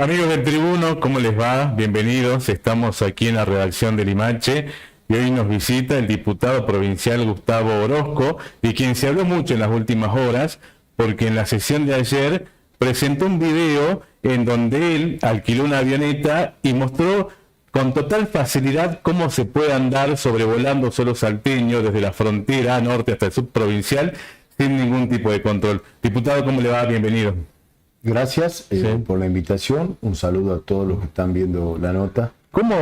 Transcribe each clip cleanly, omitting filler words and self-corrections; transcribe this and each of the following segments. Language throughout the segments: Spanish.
Amigos del Tribuno, ¿cómo les va? Bienvenidos. Estamos aquí en la redacción de Limache y hoy nos visita el diputado provincial Gustavo Orozco, de quien se habló mucho en las últimas horas, porque en la sesión de ayer presentó un video en donde él alquiló una avioneta y mostró con total facilidad cómo se puede andar sobrevolando suelo salteño desde la frontera norte hasta el subprovincial sin ningún tipo de control. Diputado, ¿cómo le va? Bienvenido. Gracias por la invitación. Un saludo a todos los que están viendo la nota. ¿Cómo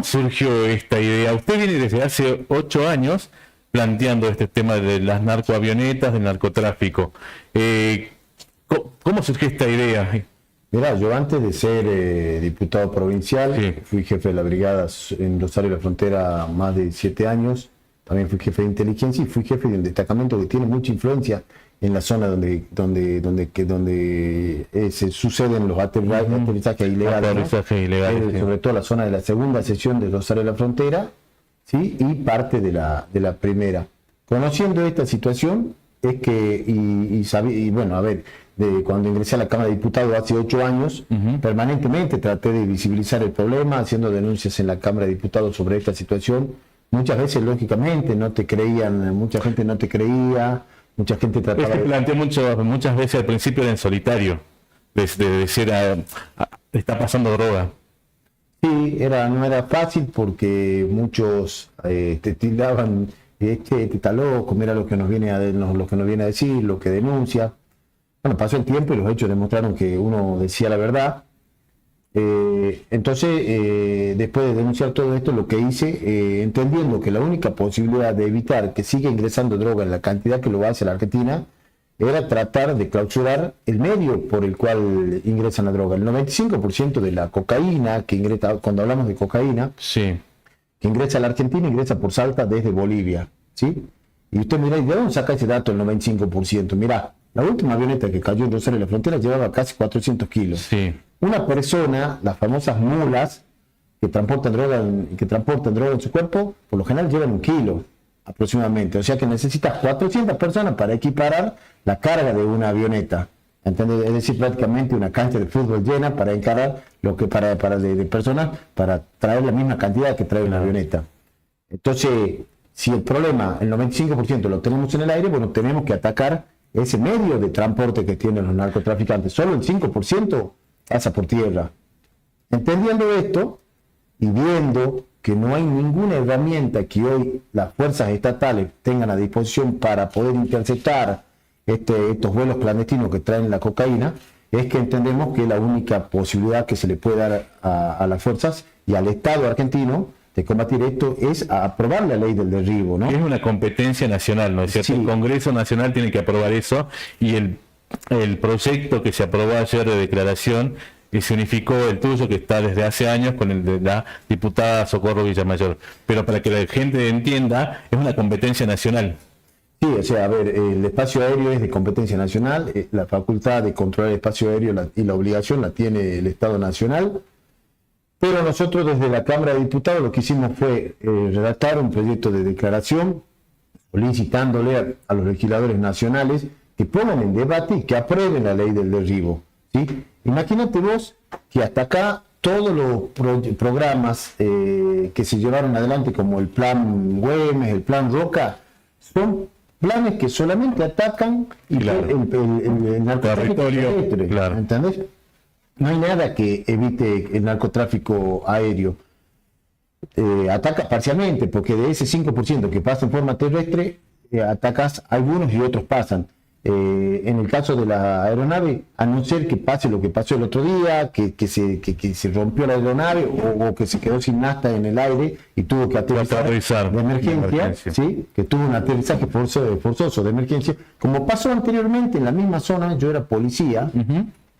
surgió esta idea? Usted viene desde hace 8 años planteando este tema de las narcoavionetas, del narcotráfico. ¿Cómo surgió esta idea? Mirá, yo antes de ser diputado provincial, fui jefe de la brigada en Rosario de la Frontera más de 7 años. También fui jefe de inteligencia y fui jefe de un destacamento que tiene mucha influencia en la zona donde se suceden los aterrizajes ilegales, ¿no? Sobre todo la zona de la segunda sección de Rosario de la Frontera, ¿sí? Y parte de la primera. Conociendo esta situación, es que, bueno, a ver, cuando ingresé a la Cámara de Diputados hace 8 años, permanentemente traté de visibilizar el problema, haciendo denuncias en la Cámara de Diputados sobre esta situación. Muchas veces, lógicamente, no te creían, mucha gente no te creía. Mucha gente trataba de... planteó muchas veces al principio era en solitario, de decir, está pasando droga. Sí, no era fácil porque muchos te tildaban, este está loco, mira lo que nos viene a decir, lo que denuncia. Bueno, pasó el tiempo y los hechos demostraron que uno decía la verdad. Entonces, después de denunciar todo esto, lo que hice, entendiendo que la única posibilidad de evitar que siga ingresando droga en la cantidad que lo hace la Argentina, era tratar de clausurar el medio por el cual ingresa la droga. El 95% de la cocaína que ingresa, cuando hablamos de cocaína, que ingresa a la Argentina, ingresa por Salta desde Bolivia, ¿sí? Y usted mira, ¿y de dónde saca ese dato el 95%? Mirá, la última avioneta que cayó en Rosario de la Frontera llevaba casi 400 kilos. Sí. Una persona, las famosas mulas que transportan droga en su cuerpo, por lo general llevan 1 kilo aproximadamente. O sea que necesitas 400 personas para equiparar la carga de una avioneta. ¿Entendés? Es decir, prácticamente una cancha de fútbol llena para encarar lo que de personas para traer la misma cantidad que trae una avioneta. Entonces, si el problema, el 95% lo tenemos en el aire, bueno, tenemos que atacar ese medio de transporte que tienen los narcotraficantes. Solo el 5% pasa por tierra. Entendiendo esto y viendo que no hay ninguna herramienta que hoy las fuerzas estatales tengan a disposición para poder interceptar estos vuelos clandestinos que traen la cocaína, es que entendemos que la única posibilidad que se le puede dar a las fuerzas y al Estado argentino de combatir esto es a aprobar la ley del derribo, ¿no? Es una competencia nacional, ¿no es cierto? Sí. El Congreso Nacional tiene que aprobar eso y el proyecto que se aprobó ayer de declaración y se unificó el tuyo que está desde hace años con el de la diputada Socorro Villamayor. Pero para que la gente entienda, es una competencia nacional. Sí, o sea, a ver, el espacio aéreo es de competencia nacional, la facultad de controlar el espacio aéreo y la obligación la tiene el Estado Nacional. Pero nosotros desde la Cámara de Diputados lo que hicimos fue redactar un proyecto de declaración solicitándole a los legisladores nacionales que pongan en debate y que aprueben la ley del derribo, ¿sí? Imagínate vos que hasta acá todos los programas que se llevaron adelante, como el plan Güemes, el plan Roca, son planes que solamente atacan el narcotráfico terrestre, claro. ¿Entendés? No hay nada que evite el narcotráfico aéreo. Ataca parcialmente, porque de ese 5% que pasa en forma terrestre, atacas algunos y otros pasan. En el caso de la aeronave, a no ser que pase lo que pasó el otro día, que se rompió la aeronave o que se quedó sin nafta en el aire y tuvo que aterrizar de emergencia, ¿sí? Que tuvo un aterrizaje forzoso de emergencia, como pasó anteriormente en la misma zona. Yo era policía,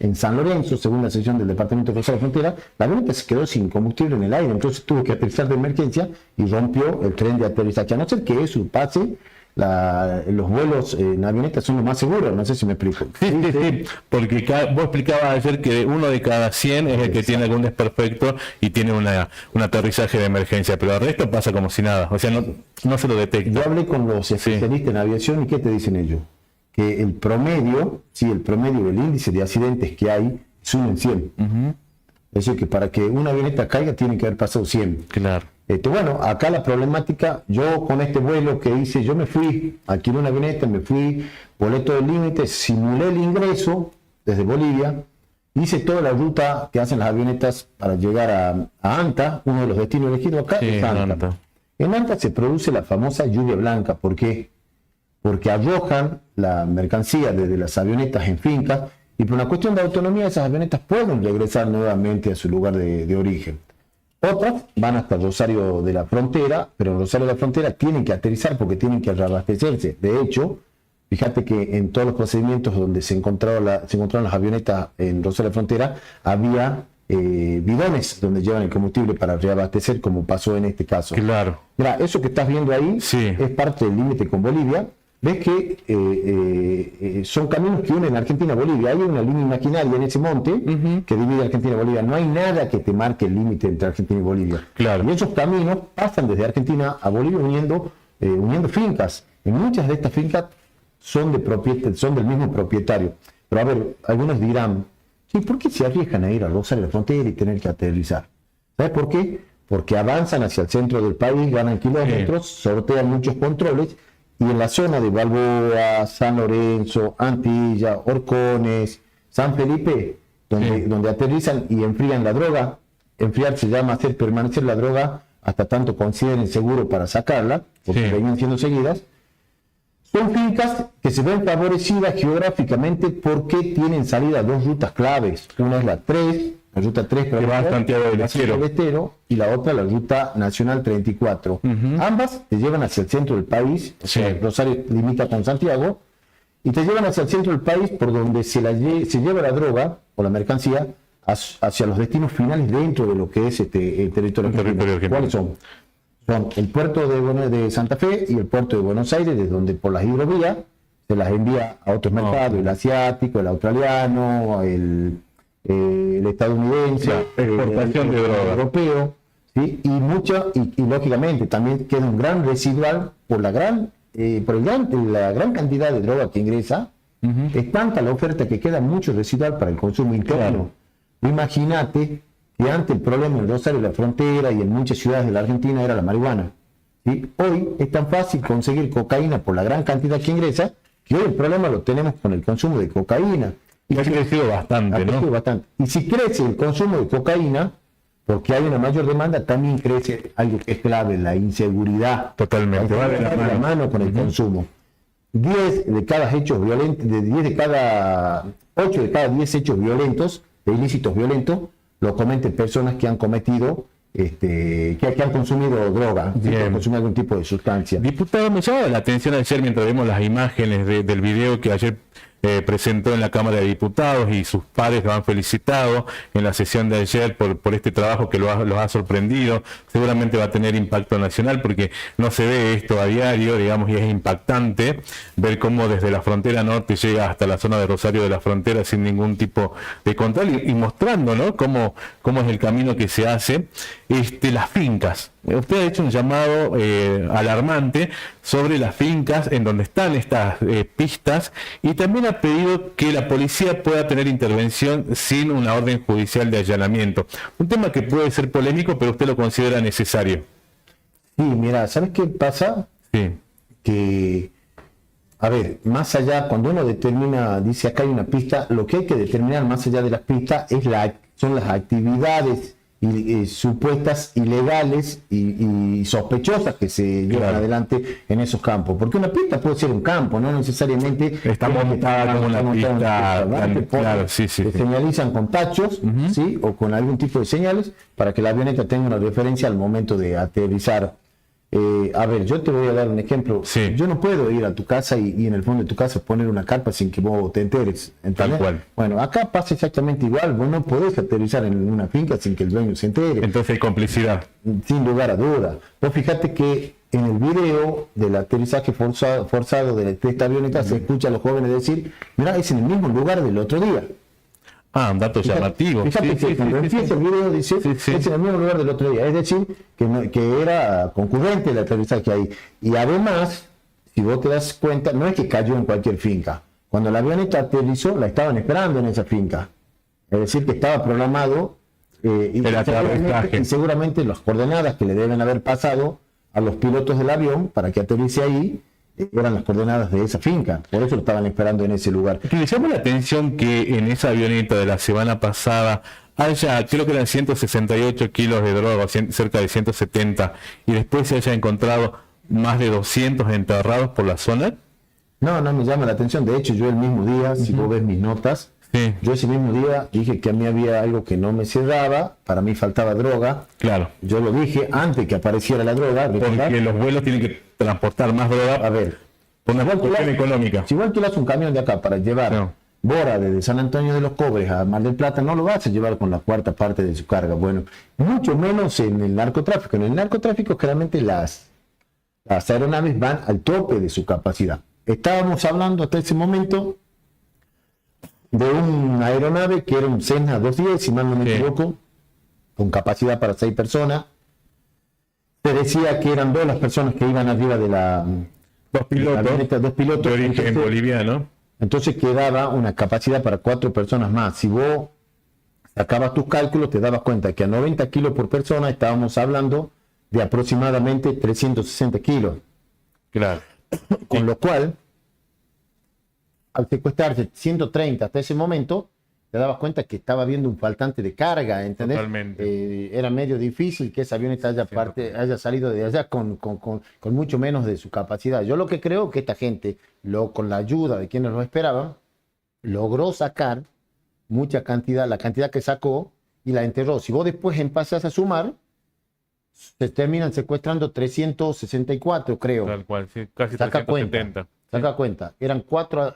en San Lorenzo, segunda sección del departamento de Rosario de la Frontera, la avioneta se quedó sin combustible en el aire, entonces tuvo que aterrizar de emergencia y rompió el tren de aterrizaje. A no ser que eso pase, los vuelos en avionetas son los más seguros, no sé si me explico. Sí, porque vos explicabas ayer que 1 de cada 100 es el que tiene algún desperfecto y tiene un aterrizaje de emergencia, pero el resto pasa como si nada, o sea, no se lo detecta. Yo hablé con los especialistas en aviación y ¿qué te dicen ellos? Que el promedio, el índice de accidentes que hay es 1 en 100. Es decir, que para que una avioneta caiga tiene que haber pasado 100. Claro. Bueno, acá la problemática, yo con este vuelo que hice, yo me fui, alquilé una avioneta, me fui, boleto del límite, simulé el ingreso desde Bolivia, hice toda la ruta que hacen las avionetas para llegar a Anta, uno de los destinos elegidos acá es Anta. En Anta se produce la famosa lluvia blanca. ¿Por qué? Porque arrojan la mercancía desde las avionetas en fincas y por una cuestión de autonomía esas avionetas pueden regresar nuevamente a su lugar de origen. Otras van hasta Rosario de la Frontera, pero en Rosario de la Frontera tienen que aterrizar porque tienen que reabastecerse. De hecho, fíjate que en todos los procedimientos donde se encontraron las avionetas en Rosario de la Frontera, había bidones donde llevan el combustible para reabastecer, como pasó en este caso. Claro. Mira, eso que estás viendo ahí es parte del límite con Bolivia. Ves que son caminos que unen Argentina a Bolivia. Hay una línea imaginaria en ese monte que divide Argentina y Bolivia. No hay nada que te marque el límite entre Argentina y Bolivia. Claro. Y esos caminos pasan desde Argentina a Bolivia uniendo fincas. Y muchas de estas fincas son del mismo propietario. Pero a ver, algunos dirán, ¿sí, por qué se arriesgan a ir a Rosario de la Frontera y tener que aterrizar? ¿Sabes por qué? Porque avanzan hacia el centro del país, ganan kilómetros, sortean muchos controles. Y en la zona de Balboa, San Lorenzo, Antilla, Horcones, San Felipe, donde aterrizan y enfrían la droga, enfriar se llama hacer permanecer la droga hasta tanto consideren seguro para sacarla, porque venían siendo seguidas, son fincas que se ven favorecidas geográficamente porque tienen salida dos rutas claves. Una es la ruta 3 que va a Santiago del Estero, y la otra la ruta nacional 34. Ambas te llevan hacia el centro del país, o sea, Rosario limita con Santiago, y te llevan hacia el centro del país por donde se lleva la droga o la mercancía hacia los destinos finales dentro de lo que es el territorio argentino. ¿Cuáles son? Son el puerto de Santa Fe y el puerto de Buenos Aires, desde donde por las hidrovías se las envía a otros mercados, el asiático, el australiano, el estadounidense, exportación de droga, europeo, ¿sí? y lógicamente también queda un gran residual por la gran cantidad de droga que ingresa. Es tanta la oferta que queda mucho residual para el consumo interno. Imagínate que antes el problema en Rosario de la Frontera y en muchas ciudades de la Argentina era la marihuana, ¿sí? Hoy es tan fácil conseguir cocaína por la gran cantidad que ingresa, que hoy el problema lo tenemos con el consumo de cocaína. Y ha crecido bastante, ¿no? Bastante. Y si crece el consumo de cocaína, porque hay una mayor demanda, también crece algo que es clave, la inseguridad. Totalmente. Va de la mano con el consumo. 8 de cada 10 hechos violentos, de ilícitos violentos, lo cometen personas que han cometido, que han consumido droga, que han consumido algún tipo de sustancia. Diputado, me llamaba la atención ayer mientras vemos las imágenes del video que ayer presentó en la Cámara de Diputados y sus pares lo han felicitado en la sesión de ayer por este trabajo que los ha sorprendido. Seguramente va a tener impacto nacional porque no se ve esto a diario, digamos, y es impactante ver cómo desde la frontera norte llega hasta la zona de Rosario de la Frontera sin ningún tipo de control y mostrando, ¿no?, cómo es el camino que se hace. Las fincas. Usted ha hecho un llamado alarmante sobre las fincas en donde están estas pistas y también ha pedido que la policía pueda tener intervención sin una orden judicial de allanamiento. Un tema que puede ser polémico, pero usted lo considera necesario. Sí, mira, ¿sabes qué pasa? Sí. Que, a ver, más allá, cuando uno dice acá hay una pista, lo que hay que determinar más allá de las pistas son las actividades supuestas ilegales y sospechosas que se llevan adelante en esos campos, porque una pista puede ser un campo, no necesariamente está montada como una pista, se señalizan con tachos, ¿sí?, o con algún tipo de señales para que la avioneta tenga una referencia al momento de aterrizar. A ver, yo te voy a dar un ejemplo. Sí. Yo no puedo ir a tu casa y en el fondo de tu casa poner una carpa sin que vos te enteres, ¿entendés? Tal cual. Bueno, acá pasa exactamente igual. Vos no podés aterrizar en una finca sin que el dueño se entere. Entonces hay complicidad. Sin lugar a duda. Vos fíjate que en el video del aterrizaje forzado de esta avioneta se escucha a los jóvenes decir, mira, es en el mismo lugar del otro día. Ah, un dato llamativo. Fíjate que cuando empieza el video dice es en el mismo lugar del otro día, es decir, que era concurrente el aterrizaje ahí. Y además, si vos te das cuenta, no es que cayó en cualquier finca. Cuando la avioneta aterrizó, la estaban esperando en esa finca. Es decir, que estaba programado Y seguramente las coordenadas que le deben haber pasado a los pilotos del avión para que aterrice ahí eran las coordenadas de esa finca. Por eso lo estaban esperando en ese lugar. Me llama la atención que en esa avioneta de la semana pasada haya, creo que eran 168 kilos de droga, cerca de 170, y después se haya encontrado más de 200 enterrados por la zona. No me llama la atención. De hecho, yo el mismo día, si vos ves mis notas, sí. Yo ese mismo día dije que a mí había algo que no me cerraba, para mí faltaba droga. Claro. Yo lo dije antes que apareciera la droga. ¿Verdad? Porque los vuelos tienen que transportar más droga. A ver, por una cuestión económica. Si vos alquilas un camión de acá para llevar bora desde San Antonio de los Cobres a Mar del Plata, no lo vas a llevar con la cuarta parte de su carga. Bueno, mucho menos en el narcotráfico. En el narcotráfico generalmente las aeronaves van al tope de su capacidad. Estábamos hablando hasta ese momento de una aeronave que era un Cessna 210, si mal no me equivoco, con capacidad para 6 personas. Se decía que eran 2 las personas que iban arriba de la... Dos pilotos de origen boliviano. Entonces quedaba una capacidad para 4 personas más. Si vos sacabas tus cálculos, te dabas cuenta que a 90 kilos por persona estábamos hablando de aproximadamente 360 kilos. Claro. Con lo cual, al secuestrarse 130 hasta ese momento, te dabas cuenta que estaba habiendo un faltante de carga, ¿entendés? Totalmente. Era medio difícil que esa avioneta haya salido de allá con mucho menos de su capacidad. Yo lo que creo que esta gente, con la ayuda de quienes lo esperaban, logró sacar mucha cantidad, la cantidad que sacó, y la enterró. Si vos después pasás a sumar, se terminan secuestrando 364, creo. Tal cual, sí, casi Saca 370. Saca cuenta, eran cuatro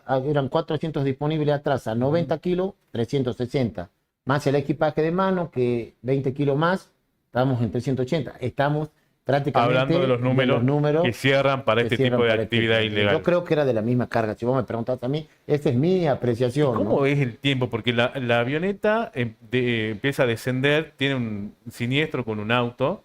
asientos disponibles atrás a 90 kilos, 360. Más el equipaje de mano, que 20 kilos más, estamos en 380. Estamos prácticamente hablando de los números que cierran para este tipo de actividad ilegal. Yo creo que era de la misma carga. Si vos me preguntás a mí, esta es mi apreciación. ¿Cómo es el tiempo? Porque la avioneta empieza a descender, tiene un siniestro con un auto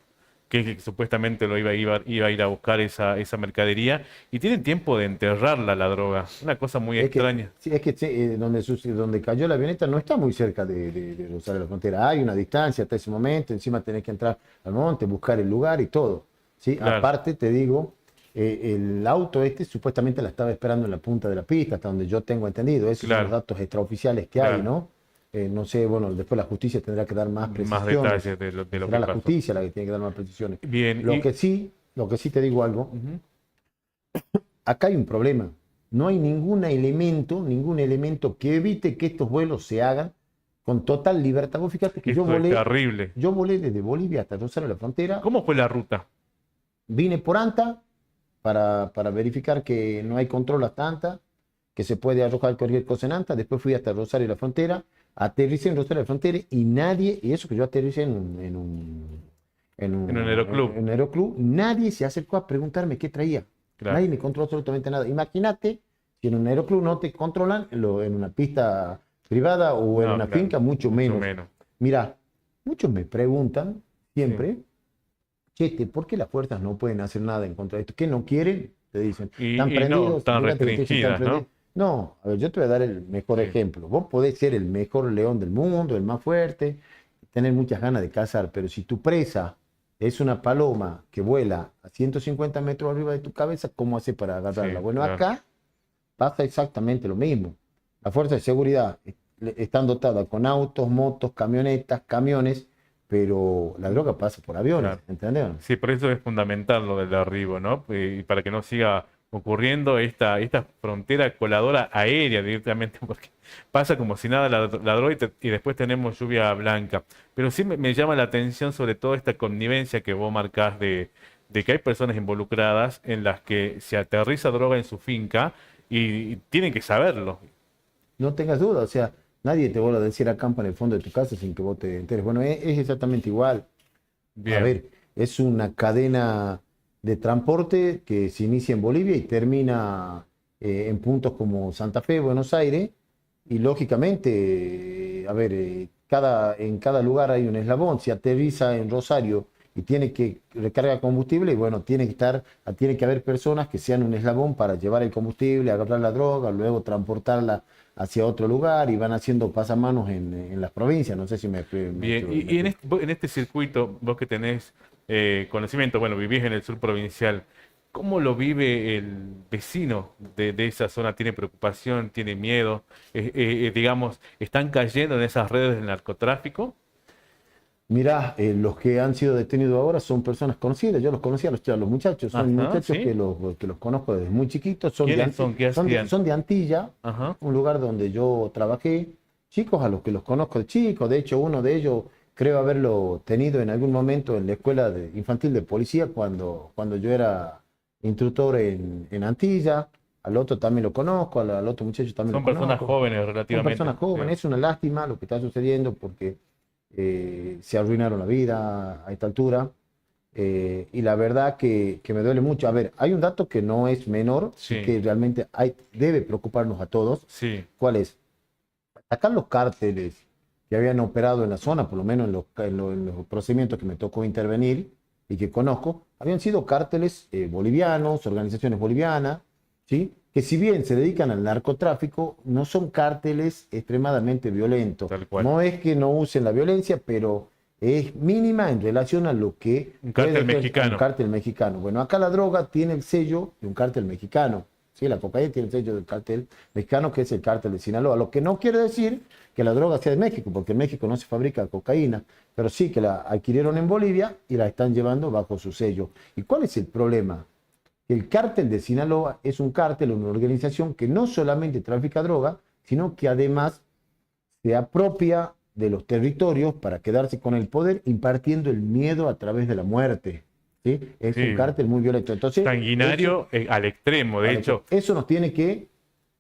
que supuestamente lo iba a ir a buscar esa mercadería, y tienen tiempo de enterrarla, la droga. Una cosa muy extraña. Es que donde cayó la avioneta no está muy cerca de Rosario de la Frontera. Hay una distancia hasta ese momento, encima tenés que entrar al monte, buscar el lugar y todo. ¿Sí? Claro. Aparte, te digo, el auto supuestamente la estaba esperando en la punta de la pista, hasta donde yo tengo entendido. Esos son los datos extraoficiales que hay, ¿no? No sé, bueno, después la justicia tendrá que dar más precisiones. Más detalles de lo que Será la pasó. justicia la que tiene que dar más precisiones. Bien. Lo que sí te digo algo. Acá hay un problema. No hay ningún elemento que evite que estos vuelos se hagan con total libertad. Vos fíjate que es terrible. Yo volé desde Bolivia hasta Rosario de la Frontera. ¿Cómo fue la ruta? Vine por Anta para verificar que no hay control hasta Anta, que se puede arrojar cualquier cosa en Anta. Después fui hasta Rosario de la Frontera. Aterricé en Rosario de la Frontera y eso que yo aterricé en un aeroclub, nadie se acercó a preguntarme qué traía. Claro. Nadie me controló absolutamente nada. Imagínate si en un aeroclub no te controlan, en una pista privada o en una finca, mucho menos. Mira, muchos me preguntan siempre, Chete, ¿por qué las fuerzas no pueden hacer nada en contra de esto? ¿Qué no quieren? Te dicen. Están prendidos. No, están restringidas, ¿no? No, a ver, yo te voy a dar el mejor ejemplo. Vos podés ser el mejor león del mundo, el más fuerte, tener muchas ganas de cazar, pero si tu presa es una paloma que vuela a 150 metros arriba de tu cabeza, ¿cómo hace para agarrarla? Bueno, claro. Acá pasa exactamente lo mismo. Las fuerzas de seguridad están dotadas con autos, motos, camionetas, camiones, pero la droga pasa por aviones, claro. ¿Entendés? Sí, por eso es fundamental lo del derribo, ¿no? Y para que no siga ocurriendo esta frontera coladora aérea directamente, porque pasa como si nada la droga y después tenemos lluvia blanca. Pero sí me llama la atención sobre todo esta connivencia que vos marcás de que hay personas involucradas en las que se aterriza droga en su finca y tienen que saberlo. No tengas duda, o sea, nadie te vuelve a decir acampa en el fondo de tu casa sin que vos te enteres. Bueno, es exactamente igual. Bien. A ver, es una cadena de transporte que se inicia en Bolivia y termina en puntos como Santa Fe, Buenos Aires, y lógicamente, a ver, en cada lugar hay un eslabón. Si aterriza en Rosario y tiene que recargar combustible y bueno, tiene que haber personas que sean un eslabón para llevar el combustible, agarrar la droga, luego transportarla hacia otro lugar y van haciendo pasamanos en las provincias. No sé si me... Bien, y en este circuito, vos que tenés conocimiento, bueno, vivís en el sur provincial, ¿cómo lo vive el vecino de esa zona? ¿Tiene preocupación? ¿Tiene miedo? Digamos, ¿están cayendo en esas redes del narcotráfico? Mirá, los que han sido detenidos ahora son personas conocidas, yo los conocía a los muchachos, son Ajá, muchachos ¿sí? que los conozco desde muy chiquitos, son ¿Quiénes son? ¿Qué hacían? son de Antilla, Ajá. un lugar donde yo trabajé, chicos a los que los conozco de chicos, de hecho uno de ellos creo haberlo tenido en algún momento en la escuela infantil de policía cuando yo era instructor en Antilla, al otro también lo conozco, al otro muchacho también Son lo personas conozco. jóvenes Son relativamente. personas jóvenes, Sí. es una lástima lo que está sucediendo porque se arruinaron la vida a esta altura. Y la verdad que me duele mucho. A ver, hay un dato que no es menor y Sí, que realmente debe preocuparnos a todos. sí, ¿Cuál es? Acá los cárteles que habían operado en la zona, por lo menos en los procedimientos que me tocó intervenir y que conozco, habían sido cárteles bolivianos, organizaciones bolivianas, ¿sí? Que si bien se dedican al narcotráfico, no son cárteles extremadamente violentos. tal cual. No es que no usen la violencia, pero es mínima en relación a lo que Un cártel puede ser mexicano. un cártel mexicano. Bueno, acá la droga tiene el sello de un cártel mexicano. Sí, la cocaína tiene el sello del cártel mexicano, que es el cártel de Sinaloa. Lo que no quiere decir que la droga sea de México, porque en México no se fabrica cocaína, pero sí que la adquirieron en Bolivia y la están llevando bajo su sello. ¿Y cuál es el problema? El cártel de Sinaloa es un cártel, una organización que no solamente trafica droga, sino que además se apropia de los territorios para quedarse con el poder, impartiendo el miedo a través de la muerte. ¿Sí? Es un Sí. cártel muy violento. Entonces, Sanguinario al extremo, de hecho. eso nos tiene que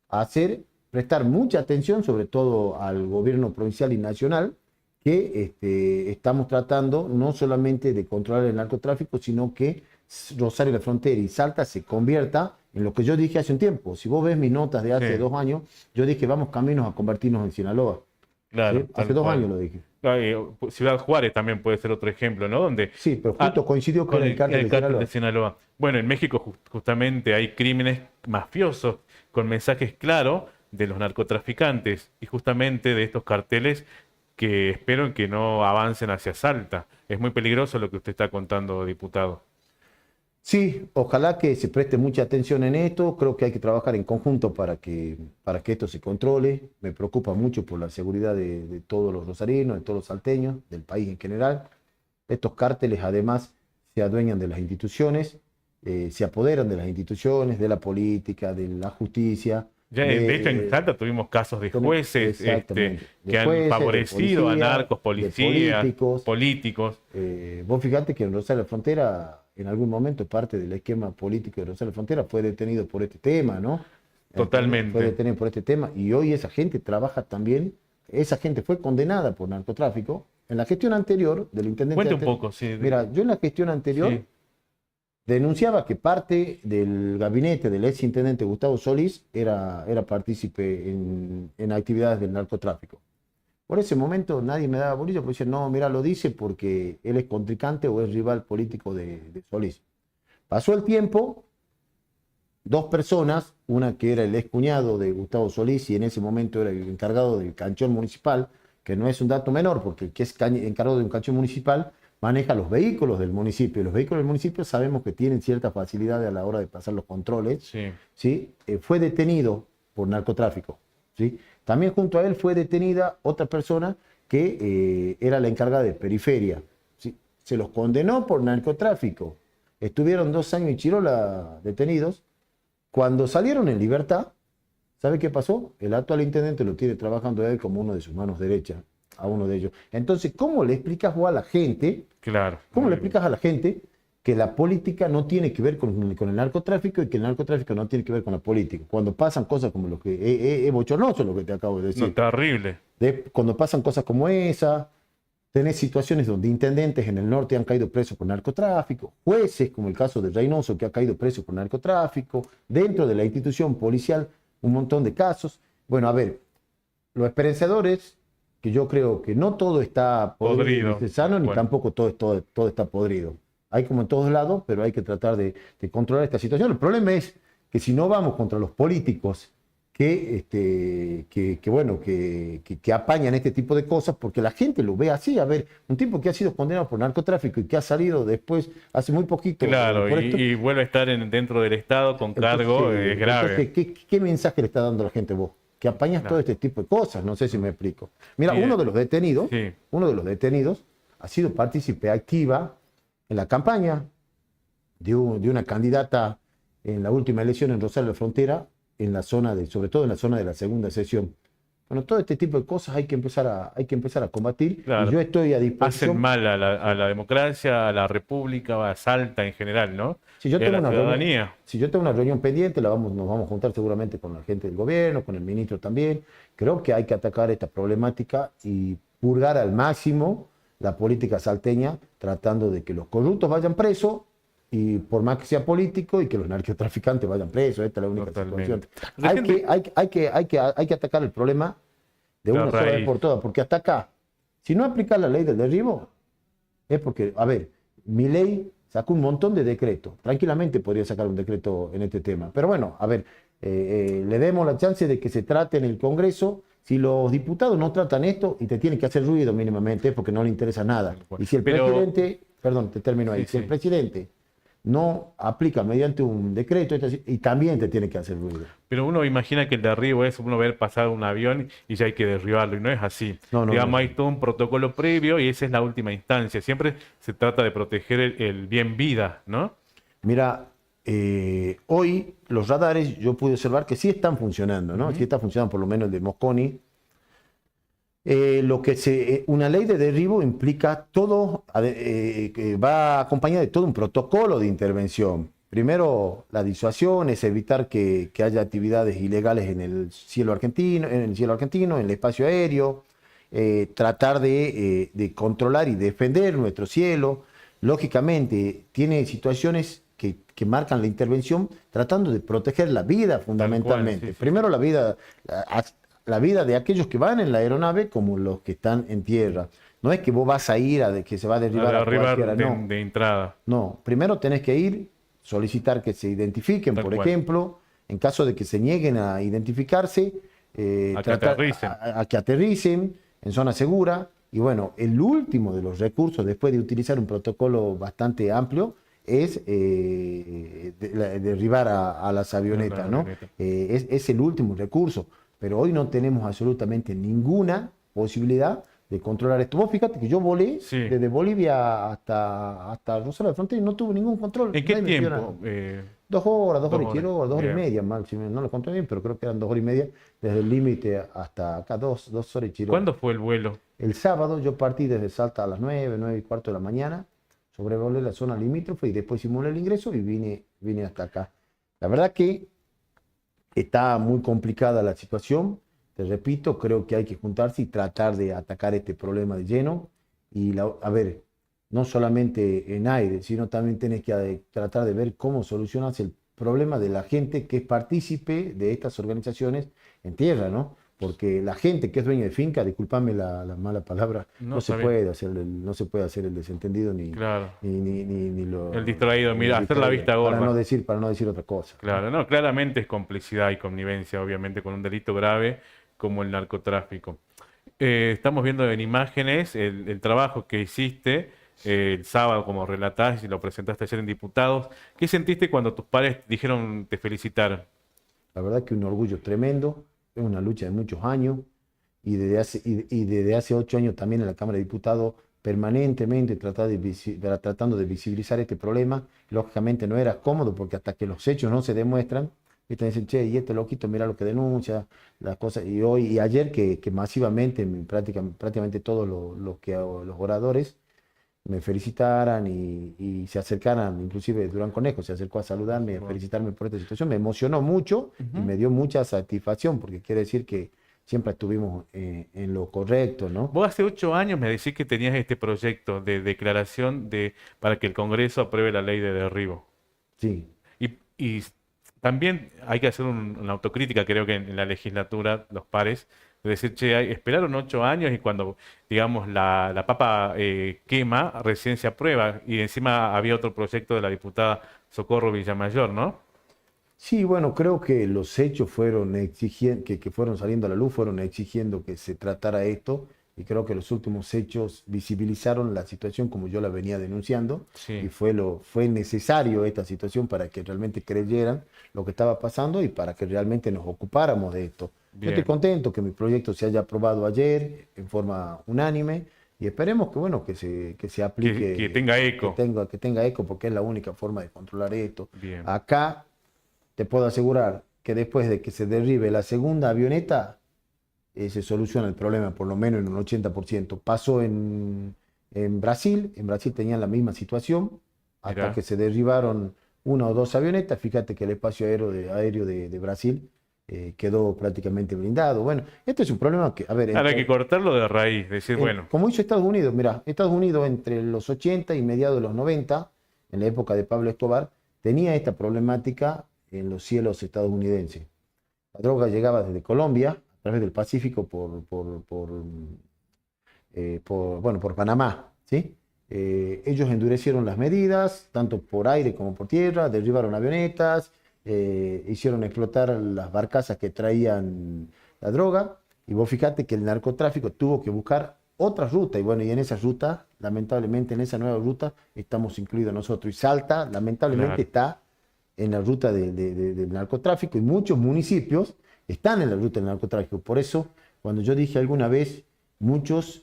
hacer prestar mucha atención, sobre todo al gobierno provincial y nacional, que estamos tratando no solamente de controlar el narcotráfico, sino que Rosario de la Frontera y Salta se convierta en lo que yo dije hace un tiempo. Si vos ves mis notas de hace Sí. 2 años, yo dije vamos caminos a convertirnos en Sinaloa. Claro, ¿Sí? Hace tal 2 cual. años lo dije. Ciudad Juárez también puede ser otro ejemplo, ¿no? Donde Sí, pero justo coincidió con con el cártel de cártel Sinaloa. de Sinaloa. Bueno, en México justamente hay crímenes mafiosos con mensajes claros de los narcotraficantes y justamente de estos carteles que espero que no avancen hacia Salta. Es muy peligroso lo que usted está contando, diputado. Sí, ojalá que se preste mucha atención en esto. Creo que hay que trabajar en conjunto para que esto se controle. Me preocupa mucho por la seguridad de todos los rosarinos, de todos los salteños, del país en general. Estos cárteles además se adueñan de las instituciones, se apoderan de las instituciones, de la política, de la justicia. Ya, de hecho, en Salta tuvimos casos de jueces Exactamente, de que han jueces, de favorecido a policía, narcos, de policías, políticos. políticos. Vos fíjate que en Rosario de la Frontera, en algún momento, parte del esquema político de Rosario de la Frontera fue detenido por este tema, ¿no? Totalmente. Fue detenido por este tema y hoy esa gente trabaja también, esa gente fue condenada por narcotráfico. En la gestión anterior del intendente... Cuenta un poco, sí. Mira, yo en la gestión anterior Sí. denunciaba que parte del gabinete del ex intendente Gustavo Solís era partícipe en actividades del narcotráfico. Por ese momento nadie me daba bolilla, porque decía, no, mira, lo dice porque él es contrincante o es rival político de Solís. Pasó el tiempo, 2 personas, una que era el ex cuñado de Gustavo Solís y en ese momento era el encargado del canchón municipal, que no es un dato menor, porque el que es encargado de un canchón municipal maneja los vehículos del municipio. Los vehículos del municipio sabemos que tienen cierta facilidad a la hora de pasar los controles. Sí. ¿Sí? Fue detenido por narcotráfico. ¿Sí? También junto a él fue detenida otra persona que era la encargada de periferia. ¿Sí? Se los condenó por narcotráfico. Estuvieron 2 años en Chirola detenidos. Cuando salieron en libertad, ¿sabe qué pasó? El actual intendente lo tiene trabajando a él como uno de sus manos derechas, a uno de ellos. Entonces, ¿cómo le explicas vos a la gente, Claro. cómo le explicas a la gente que la política no tiene que ver con el narcotráfico y que el narcotráfico no tiene que ver con la política? Cuando pasan cosas como lo que es bochornoso lo que te acabo de decir. No, terrible. Cuando pasan cosas como esa, tenés situaciones donde intendentes en el norte han caído presos por narcotráfico, jueces, como el caso de Reynoso, que ha caído preso por narcotráfico, dentro de la institución policial, un montón de casos. Bueno, a ver, los esperanzadores que yo creo que no todo está Podrido. sano, ni Bueno, tampoco todo está podrido. Hay como en todos lados, pero hay que tratar de controlar esta situación. El problema es que si no vamos contra los políticos que apañan este tipo de cosas, porque la gente lo ve así. A ver, un tipo que ha sido condenado por narcotráfico y que ha salido después, hace muy poquito, claro, por esto. y vuelve a estar dentro del Estado con cargo, es grave. Entonces, ¿qué mensaje le está dando a la gente vos? Que apañas todo Claro. este tipo de cosas, no sé si me explico. Mira, Mire, sí, uno de los detenidos ha sido partícipe activa en la campaña de una candidata en la última elección en Rosario de la Frontera, sobre todo en la zona de la segunda sesión. Bueno, todo este tipo de cosas hay que empezar a combatir, y claro. yo estoy a Hacen disposición. mal a la democracia, a la república, a Salta en general, ¿no? Si yo Y a tengo la una reunión, ciudadanía. si yo tengo una reunión pendiente, nos vamos a juntar seguramente con la gente del gobierno, con el ministro también. Creo que hay que atacar esta problemática y purgar al máximo la política salteña, tratando de que los corruptos vayan presos, y por más que sea político, y que los narcotraficantes vayan presos. Esta es la única situación. Totalmente. Hay que atacar el problema de La una sola vez raíz. por todas, porque hasta acá, si no aplicar la ley del derribo, es porque, a ver, mi ley sacó un montón de decretos. Tranquilamente podría sacar un decreto en este tema. Pero bueno, a ver, le demos la chance de que se trate en el Congreso. Si los diputados no tratan esto, y te tienen que hacer ruido mínimamente, es porque no le interesa nada. Y si el Pero, presidente, perdón, te termino ahí, sí, si el sí. presidente no aplica mediante un decreto, y también te tiene que hacer ruido. Pero uno imagina que el derribo es uno ver pasar un avión y ya hay que derribarlo, y no es así. No, no, no. Digamos, hay todo un protocolo previo y esa es la última instancia. Siempre se trata de proteger el bien vida, ¿no? Mira, hoy los radares yo pude observar que sí están funcionando, ¿no? Sí Ujú. está funcionando, por lo menos el de Mosconi. Una ley de derribo implica todo, que va acompañada de todo un protocolo de intervención. Primero, la disuasión es evitar que haya actividades ilegales en el espacio aéreo, tratar de controlar y defender nuestro cielo. Lógicamente, tiene situaciones que marcan la intervención, tratando de proteger la vida Tal cual, fundamentalmente. sí, sí, Primero, sí. la vida de aquellos que van en la aeronave, como los que están en tierra. No es que vos vas a ir a que se va a A derribar a derribar cualquiera, no. de entrada, No, primero tenés que ir, solicitar que se identifiquen, tal por cual. ejemplo. En caso de que se nieguen a identificarse, A que tratar aterricen. a que aterricen en zona segura. Y bueno, el último de los recursos, después de utilizar un protocolo bastante amplio, es derribar a las La avionetas, ¿no? avioneta. Es el último recurso, pero hoy no tenemos absolutamente ninguna posibilidad de controlar esto. Vos fíjate que yo volé Sí. desde Bolivia hasta Rosario de la Frontera y no tuve ningún control. ¿En qué Nadie me pidió nada. tiempo? 2 Dos horas y horas. quiero, 2 horas y Bien. media, máximo. No lo conté bien, pero creo que eran 2 horas y media desde el límite hasta acá, 2 horas y Chiroga. ¿Cuándo fue el vuelo? El sábado yo partí desde Salta a las 9, 9:15 de la mañana, sobrevolé la zona limítrofe y después simulé el ingreso y vine hasta acá. La verdad que está muy complicada la situación. Te repito, creo que hay que juntarse y tratar de atacar este problema de lleno. A ver, no solamente en aire, sino también tenés que tratar de ver cómo solucionas el problema de la gente que es partícipe de estas organizaciones en tierra, ¿no? Porque la gente que es dueña de finca, discúlpame la mala palabra, No, no se está bien. puede hacer no se puede hacer el desentendido ni, Claro. ni El distraído, ni mira, hacer la distraído, vista gorda. para no decir otra cosa. Claro, no, claramente es complicidad y connivencia, obviamente, con un delito grave como el narcotráfico. Estamos viendo en imágenes el trabajo que hiciste el sábado, como relatás y lo presentaste ayer en Diputados. ¿Qué sentiste cuando tus padres dijeron te felicitaron? La verdad que un orgullo tremendo, es una lucha de muchos años, y desde hace 8 años también en la Cámara de Diputados, permanentemente tratando de visibilizar este problema. Lógicamente no era cómodo, porque hasta que los hechos no se demuestran, te dicen, che, y este loquito, mira lo que denuncia, las cosas. Y hoy y ayer que masivamente, prácticamente todos los oradores me felicitaran y se acercaran, inclusive Durán Conejo se acercó a saludarme, a Wow. felicitarme por esta situación. Me emocionó mucho y Ujú. me dio mucha satisfacción, porque quiere decir que siempre estuvimos en lo correcto, ¿no? Vos hace 8 años me decís que tenías este proyecto de declaración para que el Congreso apruebe la ley de derribo. Sí, Y también hay que hacer una autocrítica, creo que en la legislatura, los pares, Es decir, che, esperaron 8 años y cuando, digamos, la papa quema, recién se aprueba. Y encima había otro proyecto de la diputada Socorro Villamayor, ¿no? Sí, bueno, creo que los hechos fueron exigiendo, que fueron saliendo a la luz, fueron exigiendo que se tratara esto, y creo que los últimos hechos visibilizaron la situación como yo la venía denunciando, y Sí, fue necesario esta situación para que realmente creyeran lo que estaba pasando y para que realmente nos ocupáramos de esto. Yo estoy bien. contento que mi proyecto se haya aprobado ayer en forma unánime, y esperemos que, bueno, que se Que aplique, tenga eco. que tenga eco, porque es la única forma de controlar esto. Bien. Acá te puedo asegurar que después de que se derribe la segunda avioneta, se soluciona el problema, por lo menos en un 80%. Pasó en Brasil tenían la misma situación, hasta Mirá. que se derribaron una o dos avionetas. Fíjate que el espacio aéreo de Brasil quedó prácticamente blindado. Bueno, este es un problema que, a ver, Ahora hay que cortarlo de raíz, decir, bueno, como hizo Estados Unidos, mira, Estados Unidos entre los 80 y mediados de los 90, en la época de Pablo Escobar, tenía esta problemática en los cielos estadounidenses. La droga llegaba desde Colombia, a través del Pacífico, bueno, por Panamá, ¿sí? Ellos endurecieron las medidas, tanto por aire como por tierra, derribaron avionetas, hicieron explotar las barcazas que traían la droga, y vos fíjate que el narcotráfico tuvo que buscar otra ruta, y bueno, y en esa ruta, lamentablemente, en esa nueva ruta, estamos incluidos nosotros, y Salta, lamentablemente, claro. está en la ruta del narcotráfico, y muchos municipios están en la ruta del narcotráfico. Por eso, cuando yo dije alguna vez, muchos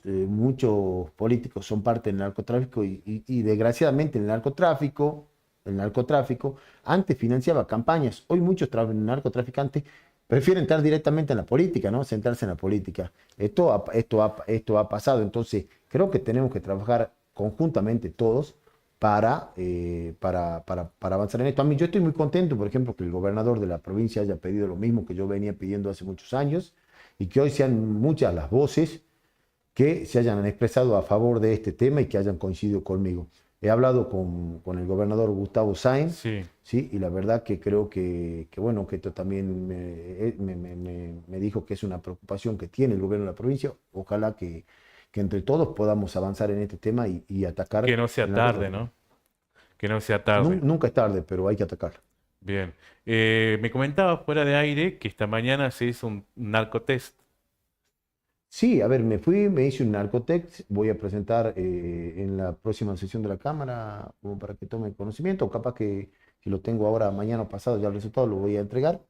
políticos son parte del narcotráfico, y desgraciadamente el narcotráfico antes financiaba campañas. Hoy muchos narcotraficantes prefieren entrar directamente en la política, ¿no? Centrarse en la política. Esto ha pasado. Entonces, creo que tenemos que trabajar conjuntamente todos para avanzar en esto. A mí, yo estoy muy contento, por ejemplo, que el gobernador de la provincia haya pedido lo mismo que yo venía pidiendo hace muchos años, y que hoy sean muchas las voces que se hayan expresado a favor de este tema y que hayan coincidido conmigo. He hablado con el gobernador Gustavo Sáenz, Sí. ¿sí? Y la verdad que creo bueno, que esto también me dijo que es una preocupación que tiene el gobierno de la provincia. Ojalá que entre todos podamos avanzar en este tema y Que atacar no sea el tarde, narcotráfico. ¿no? Que no sea tarde. Nunca es tarde, pero hay que atacar. Bien. Me comentaba fuera de aire que esta mañana se hizo un narcotest. Sí, a ver, me hice un narcotext, voy a presentar en la próxima sesión de la Cámara, como para que tome conocimiento, o capaz que si lo tengo ahora, mañana o pasado, ya el resultado lo voy a entregar.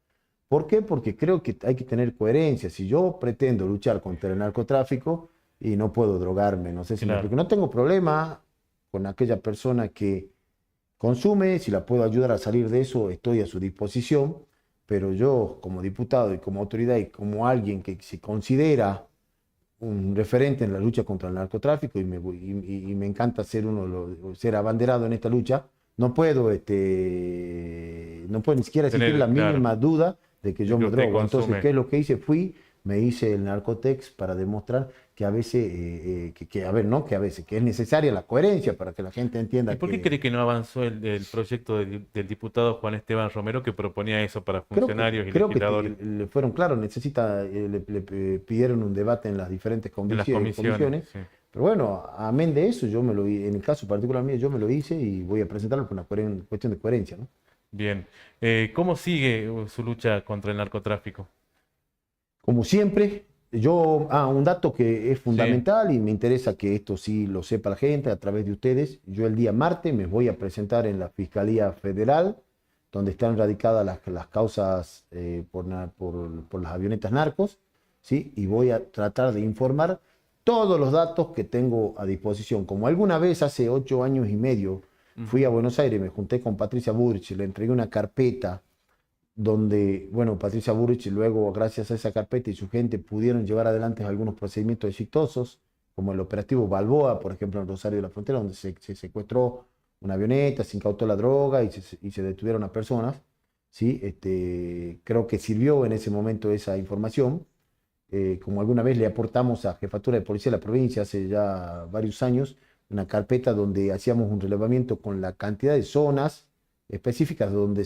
¿Por qué? Porque creo que hay que tener coherencia. Si yo pretendo luchar contra el narcotráfico y no puedo drogarme, no sé si me Claro. explico, no tengo problema con aquella persona que consume, si la puedo ayudar a salir de eso, estoy a su disposición, pero yo como diputado y como autoridad y como alguien que se considera un referente en la lucha contra el narcotráfico, y me encanta ser abanderado en esta lucha, no puedo ni siquiera existir la Tener, claro, mínima duda de que de yo que me usted drogo. Entonces, ¿qué consume. es lo que hice? Me hice el narcotex para demostrar que a veces, a ver, no que a veces, que es necesaria la coherencia para que la gente ¿Y entienda por qué que cree que no avanzó el proyecto del diputado Juan Esteban Romero que proponía eso para funcionarios y creo que legisladores le fueron claros. Le pidieron un debate en las diferentes en las comisiones? comisiones. Sí. Pero bueno, amén de eso, en el caso particular mío, yo me lo hice y voy a presentarlo por una cuestión de coherencia, ¿no? Bien. ¿Cómo sigue su lucha contra el narcotráfico? Como siempre, un dato que es Sí. fundamental y me interesa que esto sí lo sepa la gente a través de ustedes. Yo el día martes me voy a presentar en la Fiscalía Federal, donde están radicadas las causas por las avionetas narcos, ¿sí? Y voy a tratar de informar todos los datos que tengo a disposición. Como alguna vez hace 8 años y medio fui a Ujú. Buenos Aires, me junté con Patricia Burrich, le entregué una carpeta donde, bueno, Patricia Burrich luego, gracias a esa carpeta y su gente, pudieron llevar adelante algunos procedimientos exitosos, como el operativo Balboa, por ejemplo, en Rosario de la Frontera, donde se secuestró una avioneta, se incautó la droga y se detuvieron a personas, ¿sí? Creo que sirvió en ese momento esa información. Como alguna vez le aportamos a Jefatura de Policía de la provincia hace ya varios años, una carpeta donde hacíamos un relevamiento con la cantidad de zonas específicas donde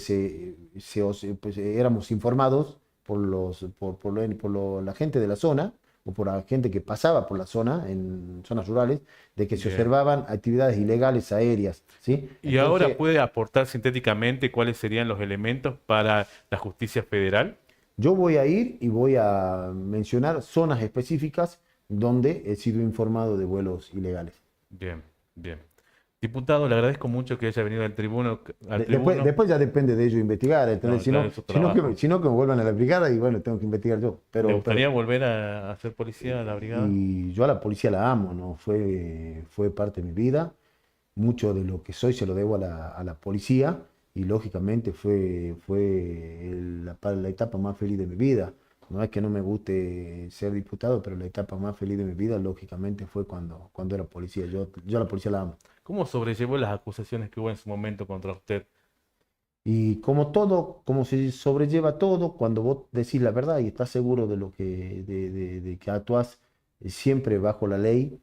pues, éramos informados la gente de la zona, o por la gente que pasaba por la zona, en zonas rurales, de que se Bien. observaban actividades ilegales aéreas, ¿sí? ¿Y ahora Entonces, puede aportar sintéticamente cuáles serían los elementos para la justicia federal? yo voy a ir y voy a mencionar zonas específicas donde he sido informado de vuelos ilegales. Bien, bien. Diputado, le agradezco mucho que haya venido al Después, tribuno. después ya depende de ellos investigar, ¿entendés? No, claro, es su trabajo. Si no que me vuelvan a la brigada y bueno, tengo que investigar yo. ¿Le gustaría volver a ser policía de la brigada? Y yo a la policía la amo, ¿no? Fue parte de mi vida. Mucho de lo que soy se lo debo a la policía y lógicamente fue la etapa más feliz de mi vida. No es que no me guste ser diputado, pero la etapa más feliz de mi vida lógicamente fue cuando era policía. Yo a la policía la amo. ¿Cómo sobrellevó las acusaciones que hubo en su momento contra usted? Y como todo, como se sobrelleva todo, cuando vos decís la verdad y estás seguro de lo de que actúas siempre bajo la ley,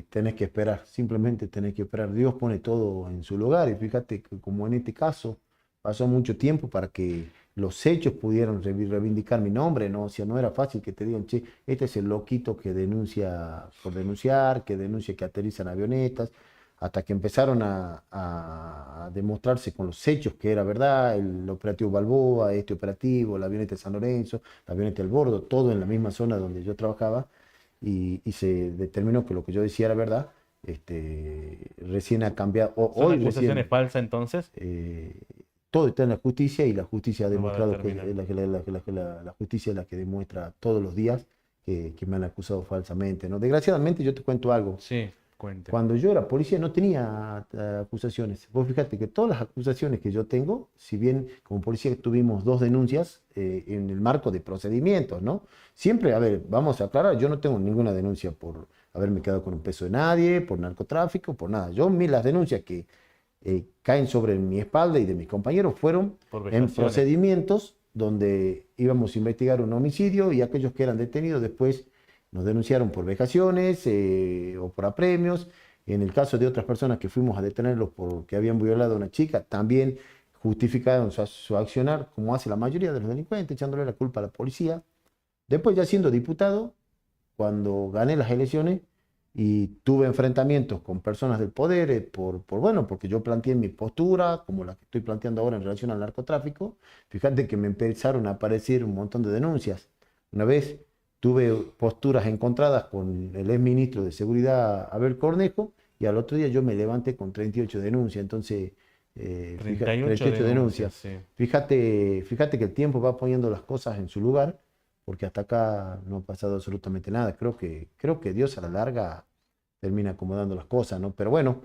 tenés que esperar, simplemente tenés que esperar. Dios pone todo en su lugar y fíjate que como en este caso pasó mucho tiempo para que los hechos pudieran reivindicar mi nombre, ¿no? O sea, no era fácil que te digan, che, este es el loquito que denuncia por denunciar, que denuncia que aterrizan avionetas hasta que empezaron a demostrarse con los hechos que era verdad, el operativo Balboa, este operativo, la avioneta de San Lorenzo, la avioneta del Bordo, todo en la misma zona donde yo trabajaba, y se determinó que lo que yo decía era verdad. Recién ha cambiado, ¿Son hoy acusaciones recién, falsas entonces? todo está en la justicia y la justicia ha No va a demostrado que determinar. la justicia es la que demuestra todos los días que me han acusado falsamente, ¿no? Desgraciadamente yo te cuento algo. Sí, cuente. Cuando yo era policía no tenía acusaciones. Vos fíjate que todas las acusaciones que yo tengo, si bien como policía tuvimos 2 denuncias en el marco de procedimientos, ¿no? Siempre, a ver, vamos a aclarar, yo no tengo ninguna denuncia por haberme quedado con un peso de nadie, por narcotráfico, por nada. Las denuncias que caen sobre mi espalda y de mis compañeros fueron Por en vejaciones. procedimientos donde íbamos a investigar un homicidio y aquellos que eran detenidos después nos denunciaron por vejaciones o por apremios. En el caso de otras personas que fuimos a detenerlos porque habían violado a una chica, también justificaron su accionar, como hace la mayoría de los delincuentes, echándole la culpa a la policía. Después, ya siendo diputado, cuando gané las elecciones y tuve enfrentamientos con personas del poder, bueno, porque yo planteé mi postura, como la que estoy planteando ahora en relación al narcotráfico, fíjate que me empezaron a aparecer un montón de denuncias. Una vez tuve posturas encontradas con el exministro de Seguridad, Abel Cornejo, y al otro día yo me levanté con 38 denuncias. Entonces, 38 denuncias, sí. Fíjate que el tiempo va poniendo las cosas en su lugar, porque hasta acá no ha pasado absolutamente nada. Creo que Dios a la larga termina acomodando las cosas, ¿no? Pero bueno,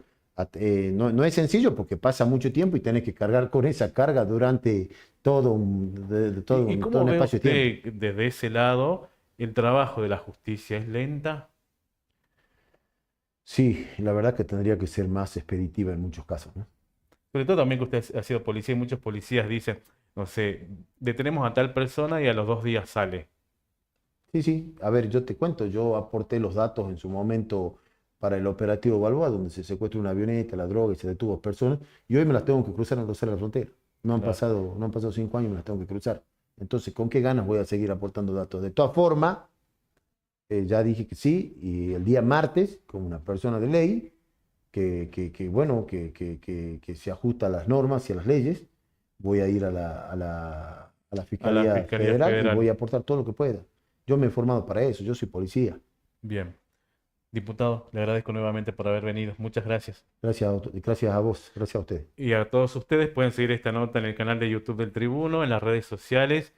no es sencillo porque pasa mucho tiempo y tenés que cargar con esa carga durante ¿Y todo cómo un ve espacio de tiempo. usted desde ese lado el trabajo de la justicia? ¿Es lenta? Sí, la verdad que tendría que ser más expeditiva en muchos casos, ¿no? Sobre todo también que usted ha sido policía y muchos policías dicen, no sé, detenemos a tal persona y a los 2 días sale. Sí, sí. A ver, yo te cuento, yo aporté los datos en su momento para el operativo Balboa, donde se secuestra una avioneta, la droga y se detuvo personas, y hoy me las tengo que cruzar en la frontera. Claro. No han pasado 5 años y me las tengo que cruzar. Entonces, ¿con qué ganas voy a seguir aportando datos? De todas formas, ya dije que sí, y el día martes, como una persona de ley, bueno, que se ajusta a las normas y a las leyes, voy a ir a la A la Fiscalía Fiscalía Federal y Federal. voy a aportar todo lo que pueda. Yo me he formado para eso, yo soy policía. Bien. Diputado, le agradezco nuevamente por haber venido. Muchas gracias. Gracias a vos, gracias a ustedes. Y a todos ustedes pueden seguir esta nota en el canal de YouTube del Tribuno, en las redes sociales,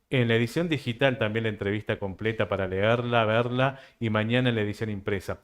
en la edición digital también la entrevista completa para leerla, verla y mañana en la edición impresa.